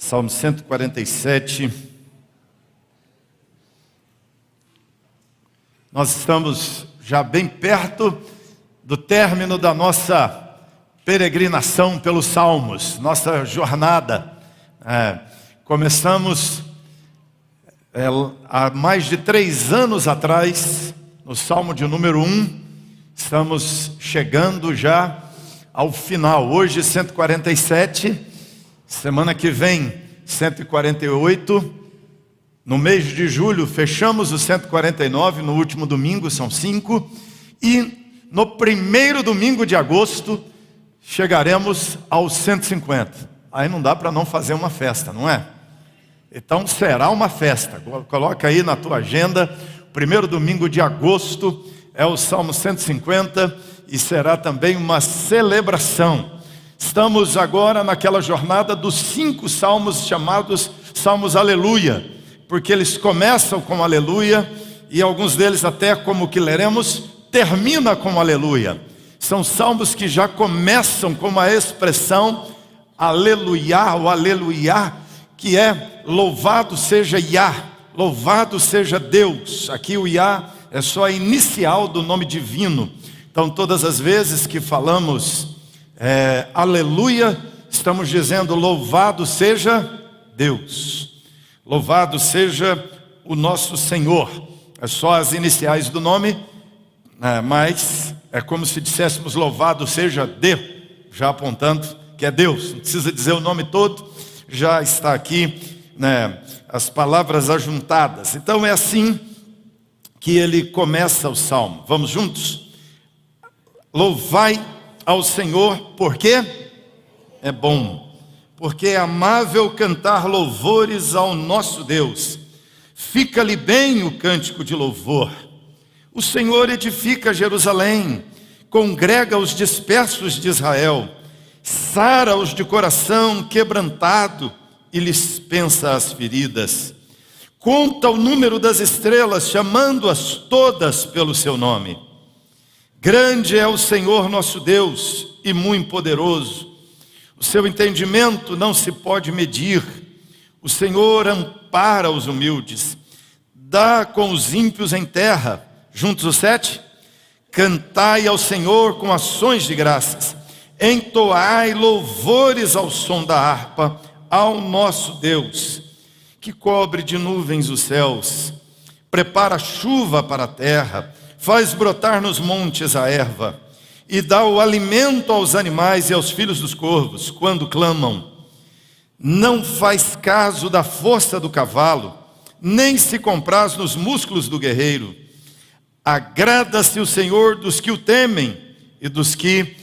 Salmo 147. Nós estamos já bem perto do término da nossa peregrinação pelos Salmos, nossa jornada. Começamos há mais de 3 anos atrás, no Salmo de número 1, estamos chegando já ao final. Hoje 147, semana que vem 148, no mês de julho fechamos o 149, no último domingo são 5, e no primeiro domingo de agosto chegaremos aos 150. Aí não dá para não fazer uma festa, não é? Então será uma festa. Coloca aí na tua agenda, primeiro domingo de agosto é o Salmo 150 e será também uma celebração. Estamos agora naquela jornada dos 5 salmos chamados Salmos Aleluia, porque eles começam com Aleluia e alguns deles até, como que leremos, termina com Aleluia. São salmos que já começam com a expressão Aleluia, ou Aleluia, que é louvado seja Yah, louvado seja Deus. Aqui o Yah é só a inicial do nome divino. Então todas as vezes que falamos aleluia, estamos dizendo louvado seja Deus, louvado seja o nosso Senhor. É só as iniciais do nome, mas é como se disséssemos louvado seja Deus, já apontando que é Deus. Não precisa dizer o nome todo, já está aqui, as palavras ajuntadas. Então é assim que ele começa o salmo. Vamos juntos? Louvai ao Senhor, porque é bom, porque é amável cantar louvores ao nosso Deus. Fica-lhe bem o cântico de louvor. O Senhor edifica Jerusalém, congrega os dispersos de Israel, sara os de coração quebrantado e lhes pensa as feridas. Conta o número das estrelas, chamando-as todas pelo seu nome. Grande é o Senhor nosso Deus e muito poderoso. O seu entendimento não se pode medir. O Senhor ampara os humildes, dá com os ímpios em terra. Juntos os 7. Cantai ao Senhor com ações de graças. Entoai louvores ao som da harpa ao nosso Deus, que cobre de nuvens os céus, prepara chuva para a terra, faz brotar nos montes a erva, e dá o alimento aos animais e aos filhos dos corvos, quando clamam. Não faz caso da força do cavalo, nem se compraz nos músculos do guerreiro. Agrada-se o Senhor dos que o temem, e dos que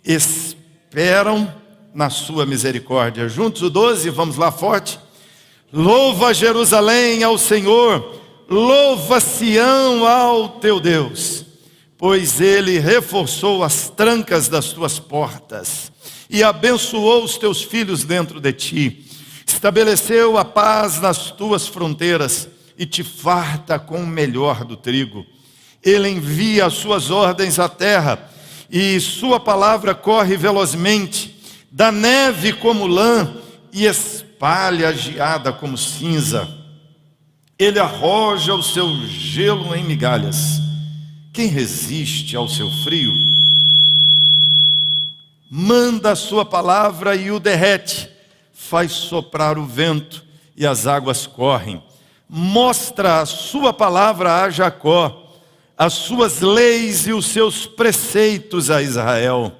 esperam na sua misericórdia. Juntos o 12, vamos lá forte. Louva Jerusalém ao Senhor, louva Sião ao teu Deus, pois ele reforçou as trancas das tuas portas e abençoou os teus filhos dentro de ti. Estabeleceu a paz nas tuas fronteiras e te farta com o melhor do trigo. Ele envia as suas ordens à terra e sua palavra corre velozmente. Dá neve como lã e espalha a geada como cinza. Ele arroja o seu gelo em migalhas. Quem resiste ao seu frio? Manda a sua palavra e o derrete. Faz soprar o vento e as águas correm. Mostra a sua palavra a Jacó, as suas leis e os seus preceitos a Israel.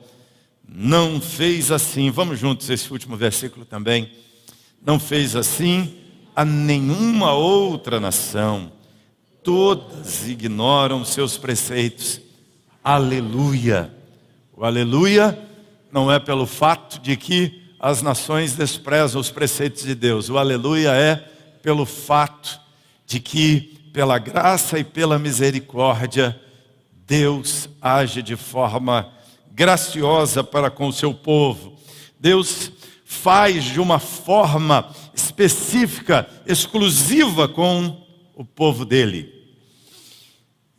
Não fez assim, vamos juntos esse último versículo também. Não fez assim a nenhuma outra nação. Todas ignoram seus preceitos. Aleluia. O aleluia não é pelo fato de que as nações desprezam os preceitos de Deus. O aleluia é pelo fato de que, pela graça e pela misericórdia, Deus age de forma graciosa para com o seu povo. Deus faz de uma forma específica, exclusiva com o povo dele.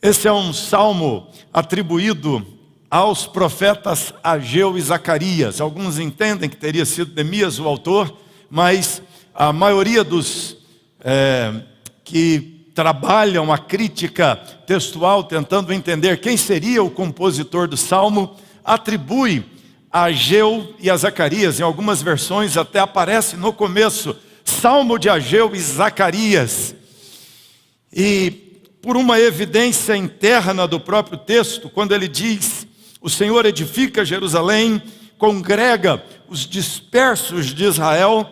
Esse é um salmo atribuído aos profetas Ageu e Zacarias. Alguns entendem que teria sido Neemias o autor, mas a maioria dos que trabalham a crítica textual, tentando entender quem seria o compositor do Salmo, atribui a Ageu e a Zacarias. Em algumas versões até aparece no começo, Salmo de Ageu e Zacarias. E por uma evidência interna do próprio texto, quando ele diz: o Senhor edifica Jerusalém, congrega os dispersos de Israel,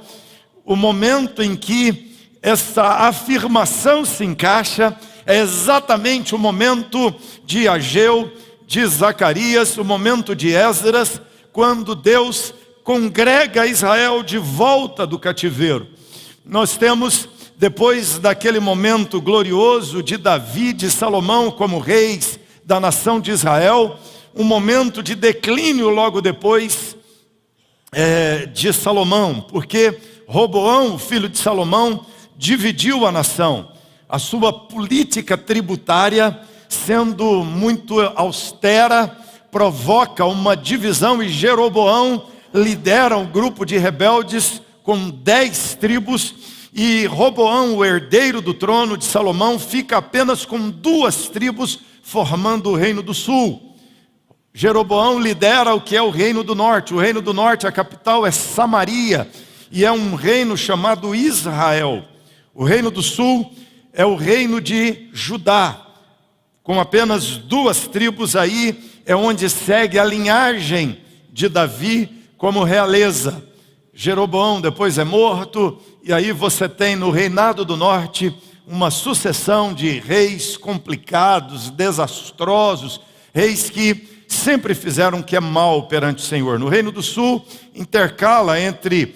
o momento em que essa afirmação se encaixa é exatamente o momento de Ageu, de Zacarias, o momento de Esdras, quando Deus congrega Israel de volta do cativeiro. Nós temos, depois daquele momento glorioso de Davi, de Salomão como reis da nação de Israel, um momento de declínio logo depois de Salomão, porque Roboão, filho de Salomão, dividiu a nação. A sua política tributária, sendo muito austera, provoca uma divisão, e Jeroboão lidera um grupo de rebeldes com 10 tribos, e Roboão, o herdeiro do trono de Salomão, fica apenas com 2 tribos, formando o reino do sul. Jeroboão lidera o que é o reino do norte. O reino do norte, a capital é Samaria, e é um reino chamado Israel. O reino do sul é o reino de Judá, com apenas 2 tribos. Aí é onde segue a linhagem de Davi como realeza. Jeroboão depois é morto, e aí você tem no reinado do norte uma sucessão de reis complicados, desastrosos, reis que sempre fizeram o que é mal perante o Senhor. No reino do sul intercala entre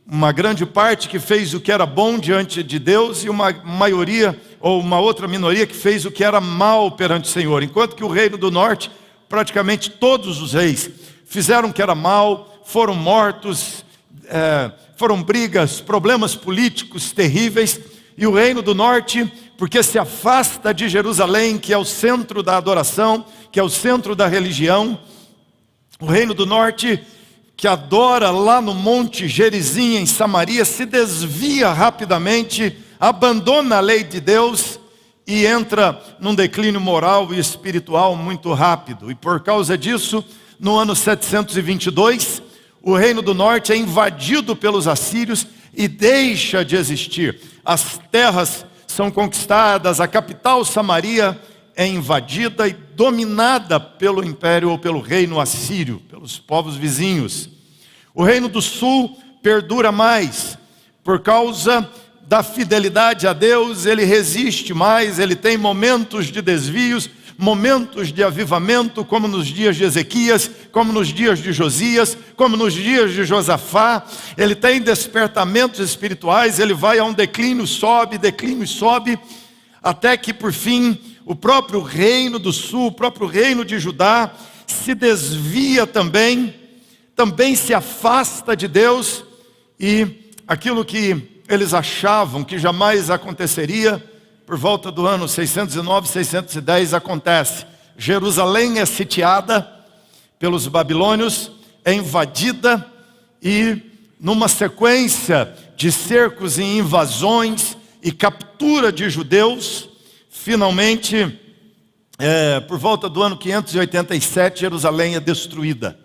uma grande parte que fez o que era bom diante de Deus e uma maioria ou uma outra minoria que fez o que era mal perante o Senhor. Enquanto que o reino do norte, praticamente todos os reis fizeram o que era mal, foram mortos, foram brigas, problemas políticos terríveis. E o reino do norte, porque se afasta de Jerusalém, que é o centro da adoração, que é o centro da religião, o reino do norte, que adora lá no Monte Gerizim, em Samaria, se desvia rapidamente, abandona a lei de Deus e entra num declínio moral e espiritual muito rápido. E por causa disso, no ano 722, o reino do norte é invadido pelos assírios e deixa de existir. As terras são conquistadas, a capital Samaria é invadida e dominada pelo império ou pelo reino assírio, pelos povos vizinhos. O reino do sul perdura mais, por causa da fidelidade a Deus, ele resiste mais, ele tem momentos de desvios, momentos de avivamento, como nos dias de Ezequias, como nos dias de Josias, como nos dias de Josafá. Ele tem despertamentos espirituais, ele vai a um declínio e sobe, até que por fim o próprio reino do sul, o próprio reino de Judá se desvia também se afasta de Deus, e aquilo que eles achavam que jamais aconteceria, por volta do ano 609, 610 acontece. Jerusalém é sitiada pelos babilônios, é invadida, e numa sequência de cercos e invasões e captura de judeus, finalmente, por volta do ano 587, Jerusalém é destruída.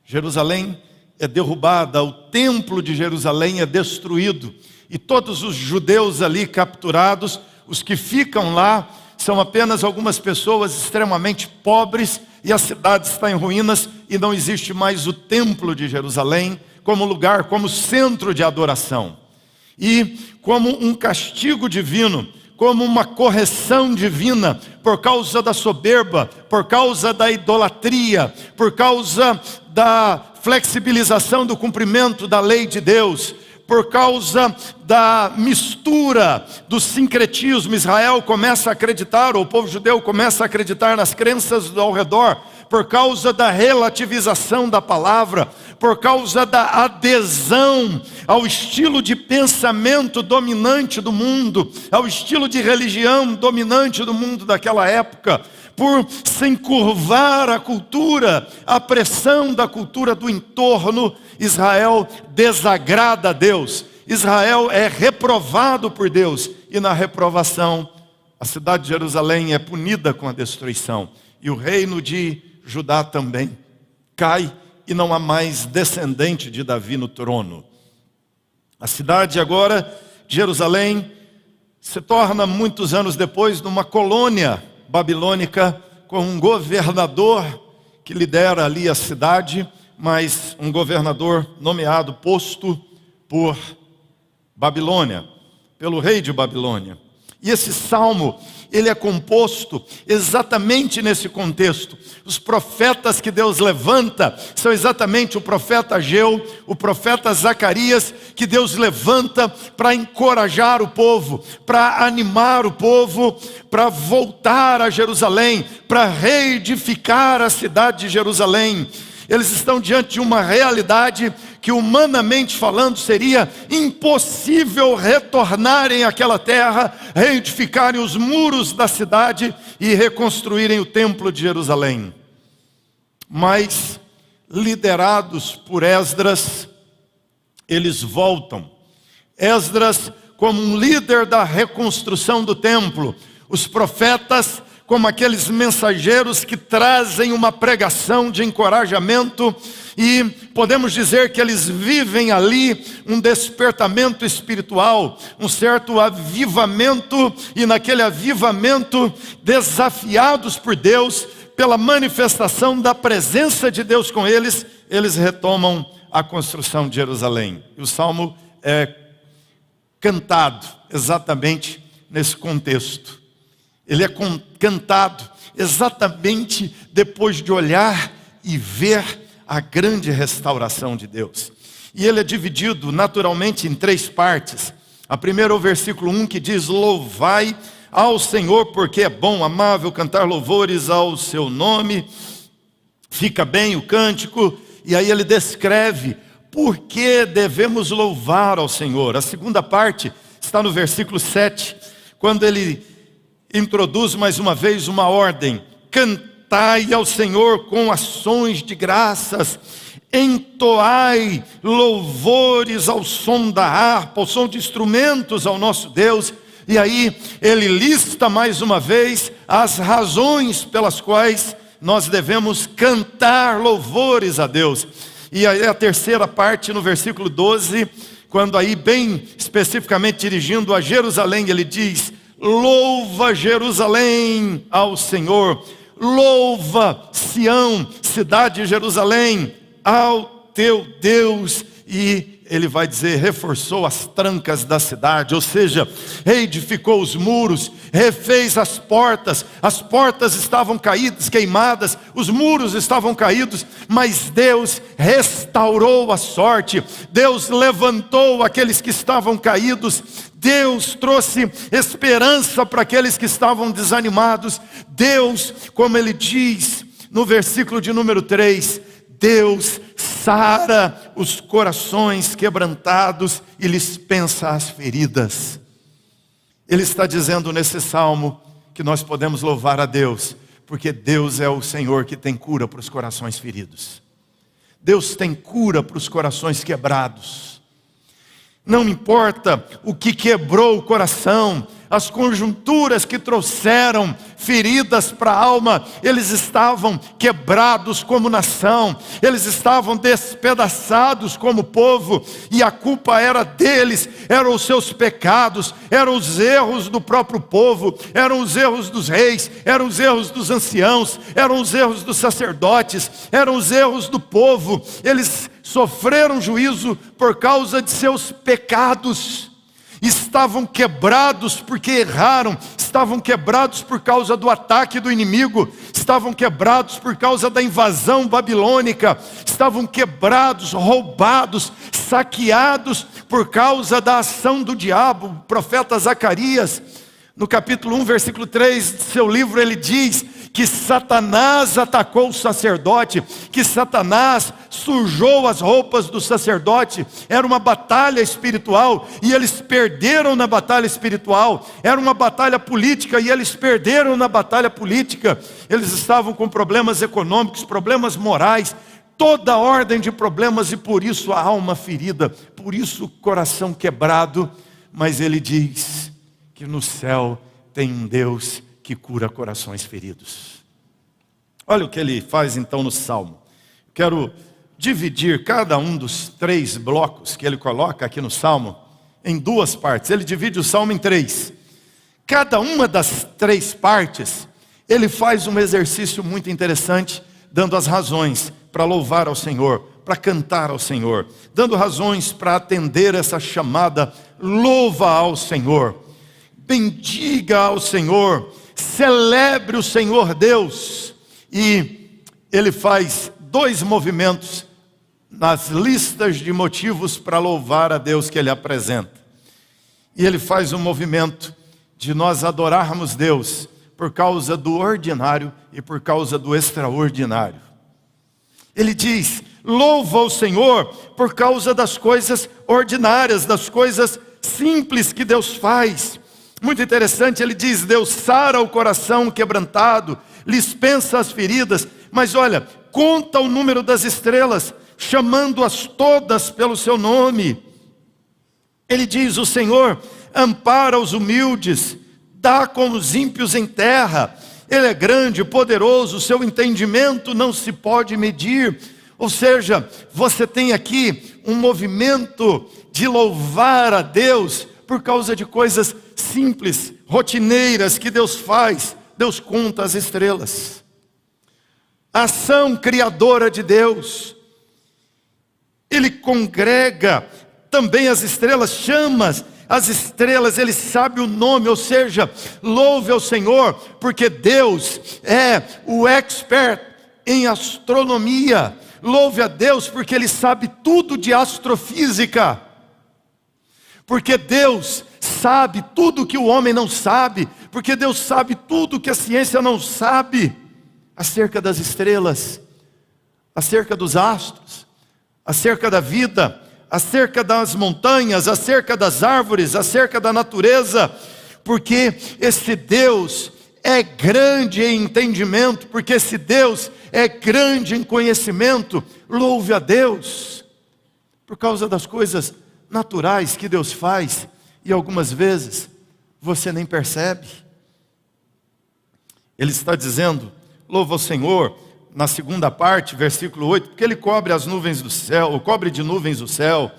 Jerusalém é derrubada, o templo de Jerusalém é destruído, e todos os judeus ali capturados, os que ficam lá, são apenas algumas pessoas extremamente pobres, e a cidade está em ruínas, e não existe mais o templo de Jerusalém como lugar, como centro de adoração. E como um castigo divino, como uma correção divina, por causa da soberba, por causa da idolatria, por causa da flexibilização do cumprimento da lei de Deus, por causa da mistura, do sincretismo. Israel começa a acreditar, ou o povo judeu começa a acreditar nas crenças ao redor, por causa da relativização da palavra, por causa da adesão ao estilo de pensamento dominante do mundo, ao estilo de religião dominante do mundo daquela época, por se encurvar a cultura, a pressão da cultura do entorno. Israel desagrada a Deus. Israel é reprovado por Deus, e na reprovação, a cidade de Jerusalém é punida com a destruição. E o reino de Judá também cai, e não há mais descendente de Davi no trono. A cidade agora de Jerusalém se torna, muitos anos depois, numa colônia babilônica, com um governador que lidera ali a cidade, mas um governador nomeado, posto por Babilônia, pelo rei de Babilônia. E esse salmo, ele é composto exatamente nesse contexto. Os profetas que Deus levanta são exatamente o profeta Ageu, o profeta Zacarias, que Deus levanta para encorajar o povo, para animar o povo, para voltar a Jerusalém, para reedificar a cidade de Jerusalém. Eles estão diante de uma realidade que, humanamente falando, seria impossível retornarem àquela terra, reedificarem os muros da cidade e reconstruírem o templo de Jerusalém. Mas, liderados por Esdras, eles voltam. Esdras, como um líder da reconstrução do templo, os profetas, como aqueles mensageiros que trazem uma pregação de encorajamento, e podemos dizer que eles vivem ali um despertamento espiritual, um certo avivamento, e naquele avivamento, desafiados por Deus, pela manifestação da presença de Deus com eles, eles retomam a construção de Jerusalém. E o salmo é cantado exatamente nesse contexto. Ele é cantado exatamente depois de olhar e ver a grande restauração de Deus. E ele é dividido naturalmente em 3 partes. A primeira é o versículo 1, que diz: louvai ao Senhor, porque é bom, amável, cantar louvores ao seu nome. Fica bem o cântico, e aí ele descreve por que devemos louvar ao Senhor. A segunda parte está no versículo 7, quando ele introduz mais uma vez uma ordem: cantai ao Senhor com ações de graças, entoai louvores ao som da harpa, ao som de instrumentos ao nosso Deus. E aí ele lista mais uma vez as razões pelas quais nós devemos cantar louvores a Deus. E aí a terceira parte, no versículo 12, quando aí bem especificamente dirigindo a Jerusalém, ele diz: louva Jerusalém ao Senhor, louva Sião, cidade de Jerusalém, ao teu Deus. E ele vai dizer, reforçou as trancas da cidade, ou seja, reedificou os muros, refez as portas estavam caídas, queimadas, os muros estavam caídos, mas Deus restaurou a sorte, Deus levantou aqueles que estavam caídos, Deus trouxe esperança para aqueles que estavam desanimados. Deus, como ele diz no versículo de número 3, Deus sara os corações quebrantados e lhes pensa as feridas. Ele está dizendo nesse salmo que nós podemos louvar a Deus, porque Deus é o Senhor que tem cura para os corações feridos. Deus tem cura para os corações quebrados. Não importa o que quebrou o coração, as conjunturas que trouxeram feridas para a alma, eles estavam quebrados como nação, eles estavam despedaçados como povo, e a culpa era deles, eram os seus pecados, eram os erros do próprio povo, eram os erros dos reis, eram os erros dos anciãos, eram os erros dos sacerdotes, eram os erros do povo. Eles sofreram juízo por causa de seus pecados. Estavam quebrados porque erraram, estavam quebrados por causa do ataque do inimigo, estavam quebrados por causa da invasão babilônica, estavam quebrados, roubados, saqueados por causa da ação do diabo. O profeta Zacarias, no capítulo 1, versículo 3 de seu livro, ele diz que Satanás atacou o sacerdote, que Satanás sujou as roupas do sacerdote. Era uma batalha espiritual e eles perderam na batalha espiritual. Era uma batalha política e eles perderam na batalha política. Eles estavam com problemas econômicos, problemas morais, toda ordem de problemas, e por isso a alma ferida, por isso o coração quebrado. Mas ele diz que no céu tem um Deus que cura corações feridos. Olha o que ele faz então no Salmo. Quero dividir cada um dos 3 blocos que ele coloca aqui no Salmo em 2 partes. Ele divide o Salmo em 3. Cada uma das 3 partes, ele faz um exercício muito interessante, dando as razões para louvar ao Senhor, para cantar ao Senhor, dando razões para atender essa chamada, louva ao Senhor, bendiga ao Senhor, celebre o Senhor Deus. E ele faz 2 movimentos nas listas de motivos para louvar a Deus que ele apresenta. E ele faz um movimento de nós adorarmos Deus por causa do ordinário e por causa do extraordinário. Ele diz, louva o Senhor por causa das coisas ordinárias, das coisas simples que Deus faz. Muito interessante, ele diz, Deus sara o coração quebrantado, dispensa as feridas. Mas olha, conta o número das estrelas, chamando-as todas pelo seu nome. Ele diz, o Senhor ampara os humildes, dá com os ímpios em terra. Ele é grande, poderoso, o seu entendimento não se pode medir. Ou seja, você tem aqui um movimento de louvar a Deus por causa de coisas simples, rotineiras que Deus faz. Deus conta as estrelas. A ação criadora de Deus. Ele congrega também as estrelas, chama as estrelas, ele sabe o nome, ou seja, louve ao Senhor, porque Deus é o expert em astronomia. Louve a Deus porque ele sabe tudo de astrofísica. Porque Deus sabe tudo que o homem não sabe, porque Deus sabe tudo que a ciência não sabe, acerca das estrelas, acerca dos astros, acerca da vida, acerca das montanhas, acerca das árvores, acerca da natureza, porque esse Deus é grande em entendimento, porque esse Deus é grande em conhecimento. Louve a Deus, por causa das coisas naturais que Deus faz, e algumas vezes você nem percebe. Ele está dizendo, louva o Senhor, na segunda parte, versículo 8, porque ele cobre as nuvens do céu, ou cobre de nuvens o céu,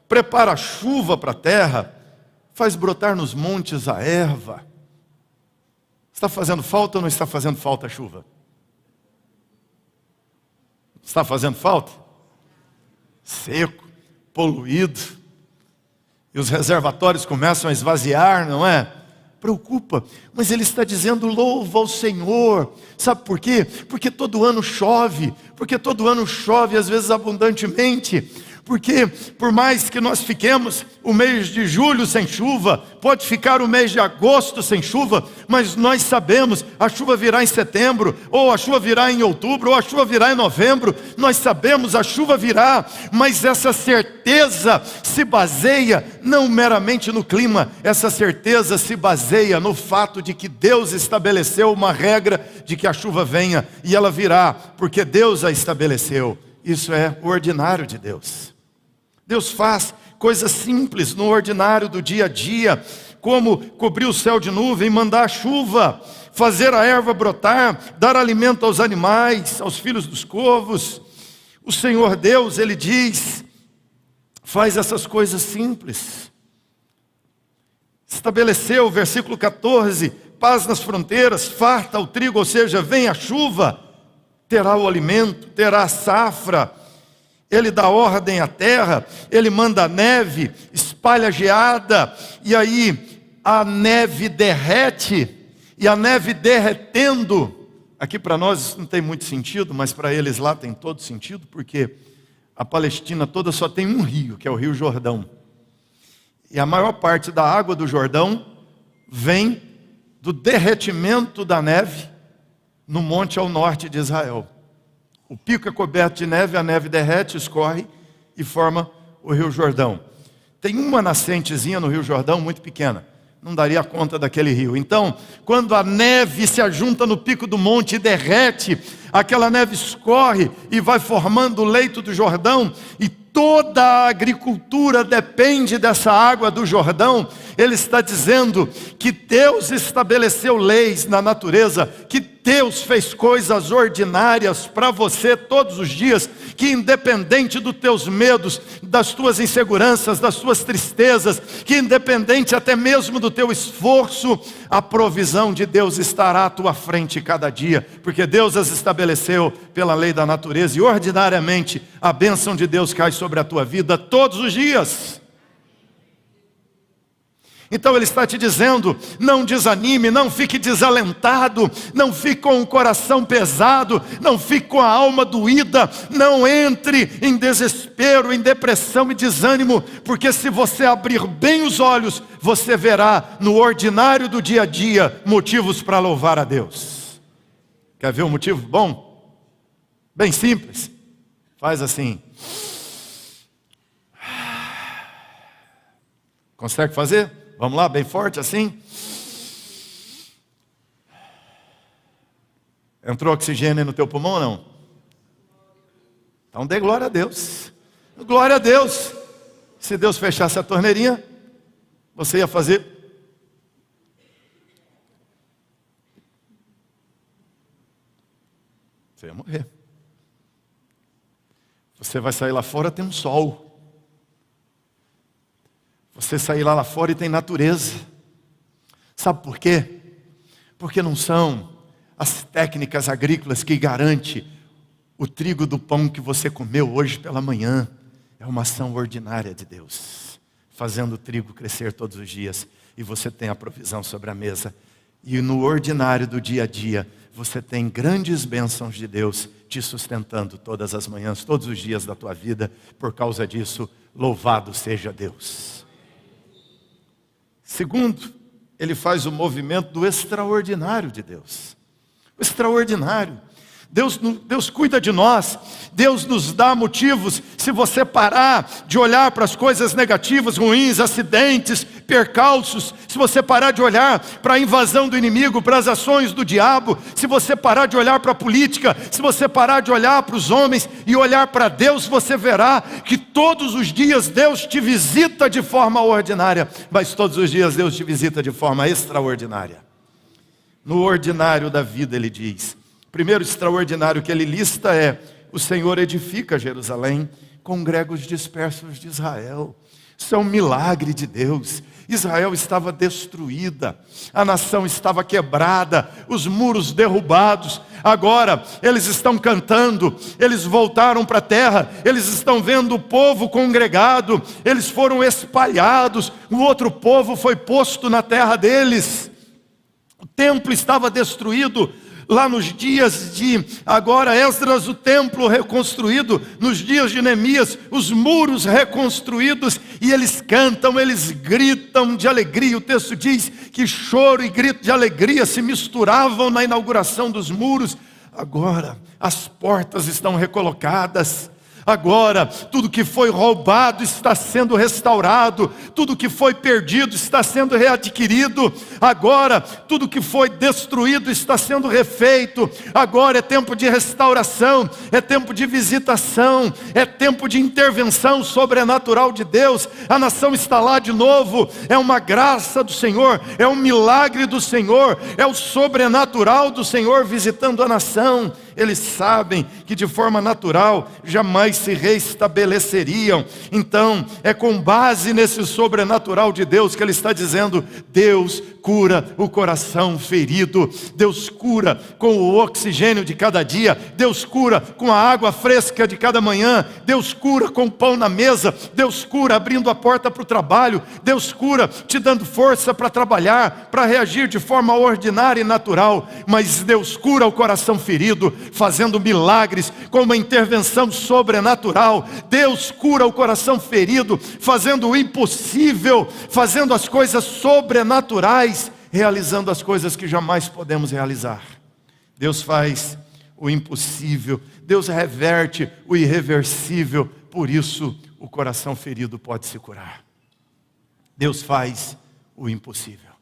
prepara a chuva para a terra, faz brotar nos montes a erva. Está fazendo falta ou não está fazendo falta a chuva? Está fazendo falta? Seco, poluído, e os reservatórios começam a esvaziar, não é? Preocupa, mas ele está dizendo, louva ao Senhor. Sabe por quê? Porque todo ano chove, às vezes abundantemente. Porque por mais que nós fiquemos o mês de julho sem chuva, pode ficar o mês de agosto sem chuva, mas nós sabemos, a chuva virá em setembro, ou a chuva virá em outubro, ou a chuva virá em novembro. Nós sabemos, a chuva virá, mas essa certeza se baseia não meramente no clima, essa certeza se baseia no fato de que Deus estabeleceu uma regra de que a chuva venha, e ela virá, porque Deus a estabeleceu. Isso é o ordinário de Deus. Deus faz coisas simples no ordinário do dia a dia, como cobrir o céu de nuvem, mandar chuva, fazer a erva brotar, dar alimento aos animais, aos filhos dos corvos. O Senhor Deus, ele diz, faz essas coisas simples. Estabeleceu, versículo 14, paz nas fronteiras, farta o trigo, ou seja, vem a chuva, terá o alimento, terá a safra. Ele dá ordem à terra, ele manda a neve, espalha a geada, e aí a neve derrete, e a neve derretendo, aqui para nós isso não tem muito sentido, mas para eles lá tem todo sentido, porque a Palestina toda só tem um rio, que é o Rio Jordão, e a maior parte da água do Jordão vem do derretimento da neve no monte ao norte de Israel. O pico é coberto de neve, a neve derrete, escorre e forma o Rio Jordão. Tem uma nascentezinha no Rio Jordão muito pequena, não daria conta daquele rio. Então, quando a neve se ajunta no pico do monte e derrete, aquela neve escorre e vai formando o leito do Jordão, e toda a agricultura depende dessa água do Jordão. Ele está dizendo que Deus estabeleceu leis na natureza, que Deus fez coisas ordinárias para você todos os dias, que independente dos teus medos, das tuas inseguranças, das tuas tristezas, que independente até mesmo do teu esforço, a provisão de Deus estará à tua frente cada dia, porque Deus as estabeleceu pela lei da natureza, e ordinariamente a bênção de Deus cai sobre a tua vida todos os dias. Então ele está te dizendo, não desanime, não fique desalentado, não fique com o coração pesado, não fique com a alma doída, não entre em desespero, em depressão e desânimo, porque se você abrir bem os olhos, você verá no ordinário do dia a dia motivos para louvar a Deus. Quer ver um motivo bom? Bem simples, faz assim. Consegue fazer? Vamos lá, bem forte assim. Entrou oxigênio no teu pulmão ou não? Então dê glória a Deus. Glória a Deus. Se Deus fechasse a torneirinha, você ia fazer. Você ia morrer. Você vai sair lá fora, tem um sol. Você sair lá fora e tem natureza. Sabe por quê? Porque não são as técnicas agrícolas que garantem o trigo do pão que você comeu hoje pela manhã. É uma ação ordinária de Deus, fazendo o trigo crescer todos os dias, e você tem a provisão sobre a mesa. E no ordinário do dia a dia, você tem grandes bênçãos de Deus te sustentando todas as manhãs, todos os dias da tua vida. Por causa disso, louvado seja Deus. Segundo, ele faz o movimento do extraordinário de Deus. O extraordinário. Deus cuida de nós, Deus nos dá motivos. Se você parar de olhar para as coisas negativas, ruins, acidentes, percalços, se você parar de olhar para a invasão do inimigo, para as ações do diabo, se você parar de olhar para a política, se você parar de olhar para os homens e olhar para Deus, você verá que todos os dias Deus te visita de forma ordinária, mas todos os dias Deus te visita de forma extraordinária. No ordinário da vida, ele diz, primeiro extraordinário que ele lista é: o Senhor edifica Jerusalém, congrega os dispersos de Israel. Isso é um milagre de Deus. Israel estava destruída, a nação estava quebrada, os muros derrubados. Agora eles estão cantando, eles voltaram para a terra, eles estão vendo o povo congregado, eles foram espalhados, o outro povo foi posto na terra deles. O templo estava destruído. Lá nos dias de, agora Esdras, o templo reconstruído, nos dias de Neemias, os muros reconstruídos, e eles cantam, eles gritam de alegria. O texto diz que choro e grito de alegria se misturavam na inauguração dos muros. Agora as portas estão recolocadas. Agora, tudo que foi roubado está sendo restaurado, tudo que foi perdido está sendo readquirido. Agora, tudo que foi destruído está sendo refeito. Agora é tempo de restauração, é tempo de visitação, é tempo de intervenção sobrenatural de Deus. A nação está lá de novo, é uma graça do Senhor, é um milagre do Senhor, é o sobrenatural do Senhor visitando a nação. Eles sabem que de forma natural jamais se reestabeleceriam. Então é com base nesse sobrenatural de Deus que ele está dizendo: Deus cura o coração ferido, Deus cura com o oxigênio de cada dia, Deus cura com a água fresca de cada manhã, Deus cura com o pão na mesa, Deus cura abrindo a porta para o trabalho, Deus cura te dando força para trabalhar, para reagir de forma ordinária e natural. Mas Deus cura o coração ferido, fazendo milagres com uma intervenção sobrenatural. Deus cura o coração ferido, fazendo o impossível, fazendo as coisas sobrenaturais, realizando as coisas que jamais podemos realizar. Deus faz o impossível, Deus reverte o irreversível. Por isso o coração ferido pode se curar. Deus faz o impossível.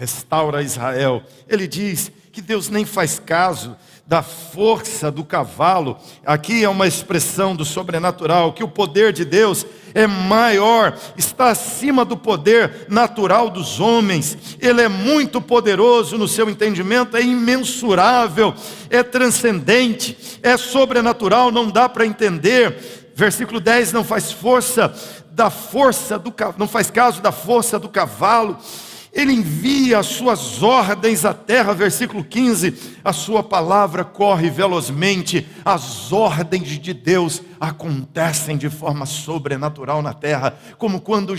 restaura Israel. Ele diz que Deus nem faz caso da força do cavalo. Aqui é uma expressão do sobrenatural, que o poder de Deus é maior, está acima do poder natural dos homens. Ele é muito poderoso no seu entendimento, é imensurável, é transcendente, é sobrenatural, não dá para entender. Versículo 10, não faz caso da força do cavalo. Ele envia as suas ordens à terra. Versículo 15, a sua palavra corre velozmente. As ordens de Deus acontecem de forma sobrenatural na terra. Como quando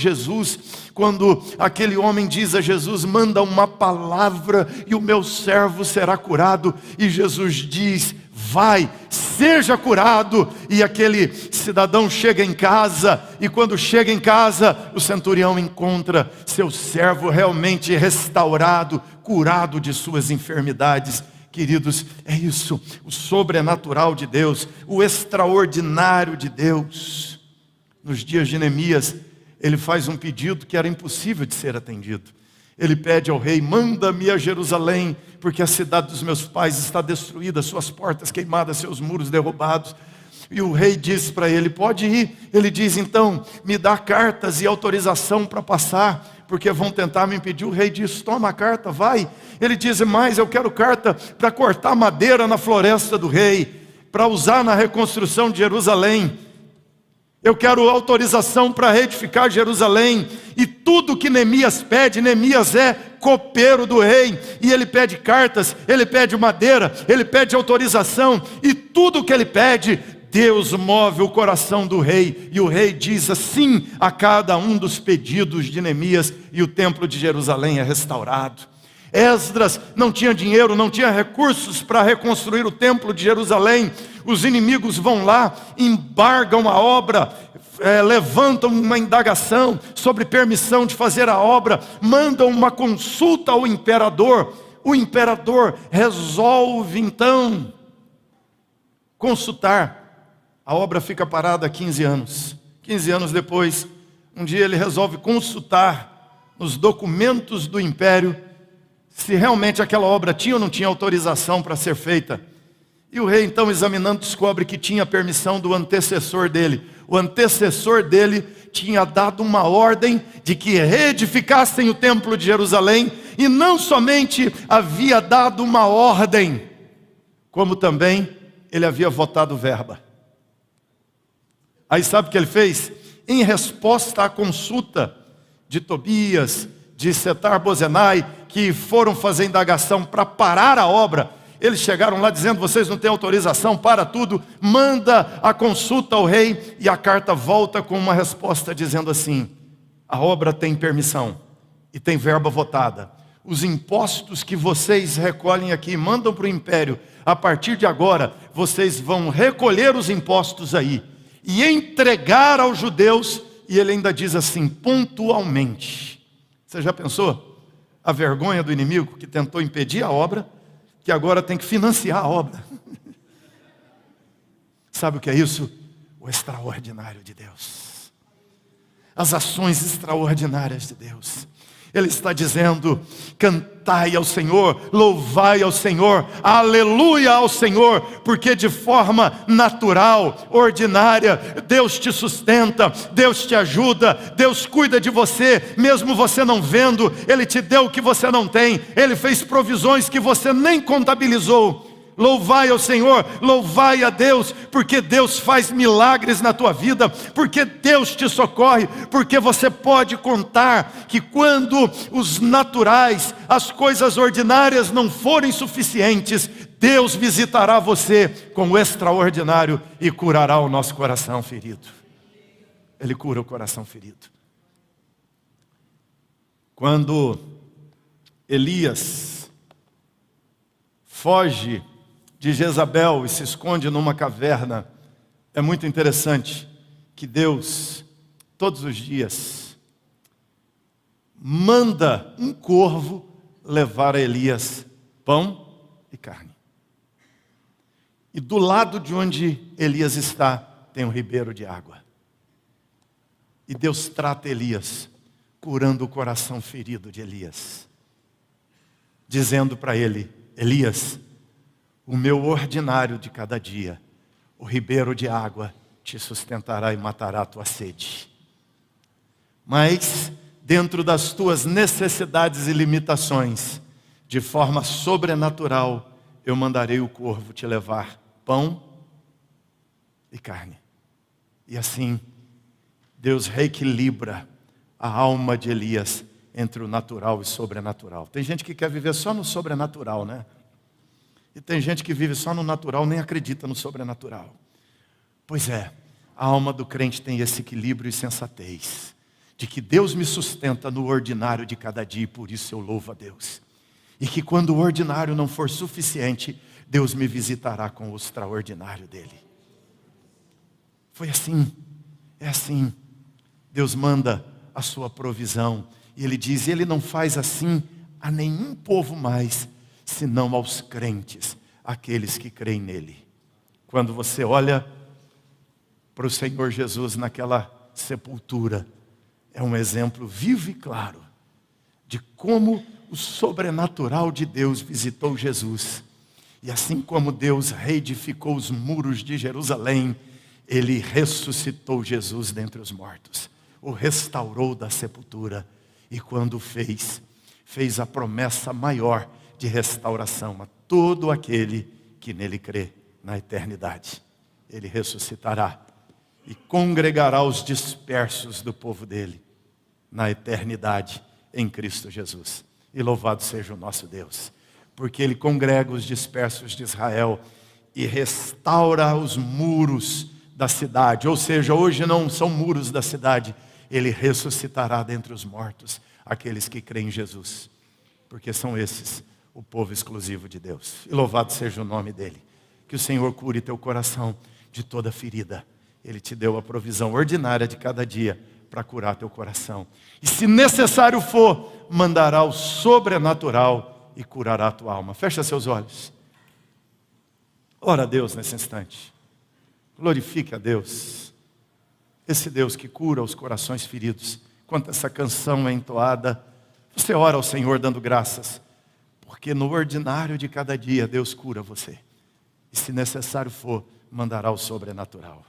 aquele homem diz a Jesus: manda uma palavra e o meu servo será curado. E Jesus diz: vai, seja curado. E aquele cidadão chega em casa, e quando chega em casa, o centurião encontra seu servo realmente restaurado, curado de suas enfermidades. Queridos, é isso, o sobrenatural de Deus, o extraordinário de Deus. Nos dias de Neemias, ele faz um pedido que era impossível de ser atendido. Ele pede ao rei: manda-me a Jerusalém, porque a cidade dos meus pais está destruída, suas portas queimadas, seus muros derrubados. E o rei diz para ele: pode ir. Ele diz: então, me dá cartas e autorização para passar, porque vão tentar me impedir. O rei diz: toma a carta, vai. Ele diz: mas eu quero carta para cortar madeira na floresta do rei, para usar na reconstrução de Jerusalém. Eu quero autorização para reedificar Jerusalém. E tudo que Neemias pede, Neemias é copeiro do rei, e ele pede cartas, ele pede madeira, ele pede autorização, e tudo que ele pede, Deus move o coração do rei, e o rei diz assim a cada um dos pedidos de Neemias, e o templo de Jerusalém é restaurado. Esdras não tinha dinheiro, não tinha recursos para reconstruir o templo de Jerusalém. Os inimigos vão lá, embargam a obra, levantam uma indagação sobre permissão de fazer a obra, mandam uma consulta ao imperador. O imperador resolve então consultar. A obra fica parada há 15 anos. 15 anos depois, um dia ele resolve consultar nos documentos do império se realmente aquela obra tinha ou não tinha autorização para ser feita. E o rei então, examinando, descobre que tinha permissão do antecessor dele. O antecessor dele tinha dado uma ordem de que reedificassem o templo de Jerusalém, e não somente havia dado uma ordem, como também ele havia votado verba. Aí sabe o que ele fez? Em resposta à consulta de Tobias, de Setar-Bozenai, que foram fazer indagação para parar a obra, eles chegaram lá dizendo: vocês não têm autorização, para tudo, manda a consulta ao rei. E a carta volta com uma resposta dizendo assim: a obra tem permissão e tem verba votada. Os impostos que vocês recolhem aqui, mandam para o império, a partir de agora, vocês vão recolher os impostos aí e entregar aos judeus. E ele ainda diz assim, pontualmente. Você já pensou? A vergonha do inimigo que tentou impedir a obra, que agora tem que financiar a obra. Sabe o que é isso? O extraordinário de Deus. As ações extraordinárias de Deus. Ele está dizendo: cantai ao Senhor, louvai ao Senhor, aleluia ao Senhor, porque de forma natural, ordinária, Deus te sustenta, Deus te ajuda, Deus cuida de você, mesmo você não vendo. Ele te deu o que você não tem, Ele fez provisões que você nem contabilizou. Louvai ao Senhor, louvai a Deus, porque Deus faz milagres na tua vida, porque Deus te socorre, porque você pode contar que quando os naturais, as coisas ordinárias não forem suficientes, Deus visitará você com o extraordinário e curará o nosso coração ferido. Ele cura o coração ferido. Quando Elias foge de Jezabel e se esconde numa caverna, é muito interessante que Deus, todos os dias, manda um corvo levar a Elias pão e carne. E do lado de onde Elias está, tem um ribeiro de água. E Deus trata Elias, curando o coração ferido de Elias. dizendo para ele: Elias, o meu ordinário de cada dia, o ribeiro de água, te sustentará e matará a tua sede. Mas, dentro das tuas necessidades e limitações, de forma sobrenatural, eu mandarei o corvo te levar pão e carne. E assim, Deus reequilibra a alma de Elias entre o natural e o sobrenatural. Tem gente que quer viver só no sobrenatural, né? E tem gente que vive só no natural, nem acredita no sobrenatural. Pois é, a alma do crente tem esse equilíbrio e sensatez, de que Deus me sustenta no ordinário de cada dia, e por isso eu louvo a Deus. E que quando o ordinário não for suficiente, Deus me visitará com o extraordinário dele. Foi assim, é assim. Deus manda a sua provisão. E ele diz, ele não faz assim a nenhum povo mais, senão aos crentes, aqueles que creem nele. Quando você olha para o Senhor Jesus naquela sepultura, é um exemplo vivo e claro de como o sobrenatural de Deus visitou Jesus. E assim como Deus reedificou os muros de Jerusalém, ele ressuscitou Jesus dentre os mortos, o restaurou da sepultura. E quando fez a promessa maior de restauração a todo aquele que nele crê na eternidade. Ele ressuscitará e congregará os dispersos do povo dele na eternidade em Cristo Jesus. E louvado seja o nosso Deus, porque ele congrega os dispersos de Israel e restaura os muros da cidade. Ou seja, hoje não são muros da cidade, ele ressuscitará dentre os mortos aqueles que creem em Jesus, porque são esses o povo exclusivo de Deus. E louvado seja o nome dele. Que o Senhor cure teu coração de toda ferida. Ele te deu a provisão ordinária de cada dia para curar teu coração. E se necessário for, mandará o sobrenatural e curará a tua alma. Fecha seus olhos. Ora a Deus nesse instante. Glorifique a Deus. Esse Deus que cura os corações feridos. Enquanto essa canção é entoada, você ora ao Senhor dando graças. Porque no ordinário de cada dia Deus cura você. E se necessário for, mandará o sobrenatural.